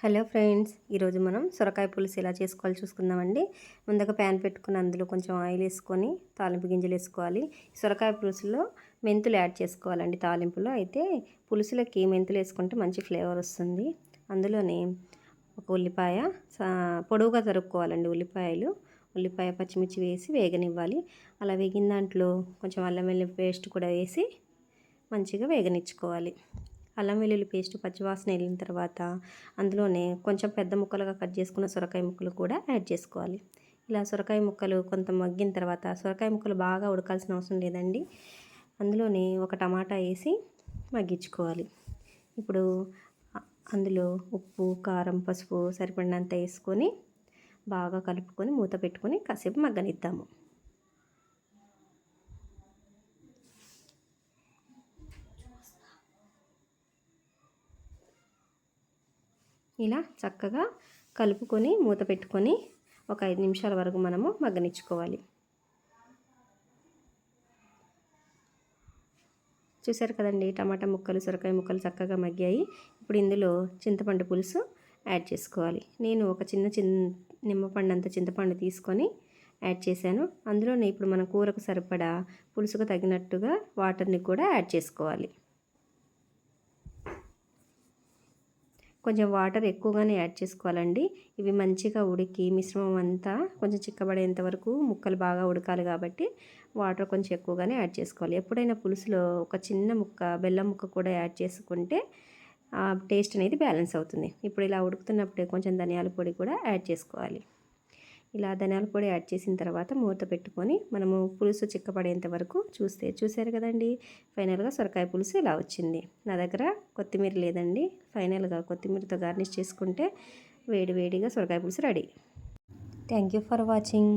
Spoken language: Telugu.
హలో ఫ్రెండ్స్, ఈరోజు మనం సొరకాయ పులుసు ఎలా చేసుకోవాలో చూసుకుందామండి. ముందుగా ప్యాన్ పెట్టుకుని అందులో కొంచెం ఆయిల్ వేసుకొని తాలింపు గింజలు వేసుకోవాలి. సొరకాయ పులుసులో మెంతులు యాడ్ చేసుకోవాలండి. తాలింపులో అయితే పులుసులకి మెంతులు వేసుకుంటే మంచి ఫ్లేవర్ వస్తుంది. అందులోనే ఒక ఉల్లిపాయ పొడవుగా తరుక్కోవాలండి. ఉల్లిపాయ పచ్చిమిర్చి వేసి వేగనివ్వాలి. అలా వేగిన దాంట్లో కొంచెం అల్లం వెల్లుల్లి పేస్ట్ కూడా వేసి మంచిగా వేగనిచ్చుకోవాలి. అల్లం వెల్లుల్లి పేస్ట్ పచ్చివాసన వెళ్ళిన తర్వాత అందులోనే కొంచెం పెద్ద ముక్కలుగా కట్ చేసుకున్న సొరకాయ ముక్కలు కూడా యాడ్ చేసుకోవాలి. ఇలా సొరకాయ ముక్కలు కొంత మగ్గిన తర్వాత, సొరకాయ ముక్కలు బాగా ఉడకాల్సిన అవసరం లేదండి, అందులోనే ఒక టమాటా వేసి మగ్గించుకోవాలి. ఇప్పుడు అందులో ఉప్పు, కారం, పసుపు సరిపడినంత వేసుకొని బాగా కలుపుకొని మూత పెట్టుకొని కాసేపు మగ్గనిద్దాము. ఇలా చక్కగా కలుపుకొని మూత పెట్టుకొని ఒక 5 నిమిషాల వరకు మనము మగ్గనిచ్చుకోవాలి. చూసారు కదండి, టమాటా ముక్కలు, సొరకాయ ముక్కలు చక్కగా మగ్గాయి. ఇప్పుడు ఇందులో చింతపండు పులుసు యాడ్ చేసుకోవాలి. నేను ఒక నిమ్మపండు అంత చింతపండు తీసుకొని యాడ్ చేశాను. అందులోనే ఇప్పుడు మన కూరకు సరిపడా పులుసుకు తగినట్టుగా వాటర్ని కూడా యాడ్ చేసుకోవాలి. కొంచెం వాటర్ ఎక్కువగానే యాడ్ చేసుకోవాలండి. ఇవి మంచిగా ఉడికి మిశ్రమం అంతా కొంచెం చిక్కబడేంత వరకు ముక్కలు బాగా ఉడకాలి కాబట్టి వాటర్ కొంచెం ఎక్కువగానే యాడ్ చేసుకోవాలి. ఎప్పుడైనా పులుసులో ఒక చిన్న ముక్క బెల్లం ముక్క కూడా యాడ్ చేసుకుంటే టేస్ట్ అనేది బ్యాలెన్స్ అవుతుంది. ఇప్పుడు ఇలా ఉడుకుతున్నప్పుడే కొంచెం ధనియాల పొడి కూడా యాడ్ చేసుకోవాలి. ఇలా ధనియాల పొడి యాడ్ చేసిన తర్వాత మూత పెట్టుకొని మనము పులుసు చిక్కపడేంత వరకు చూసారు కదండి. ఫైనల్గా సొరకాయ పులుసు ఇలా వచ్చింది. నా దగ్గర కొత్తిమీర లేదండి. ఫైనల్గా కొత్తిమీరతో గార్నిష్ చేసుకుంటే వేడివేడిగా సొరకాయ పులుసు ready. Thank you for watching.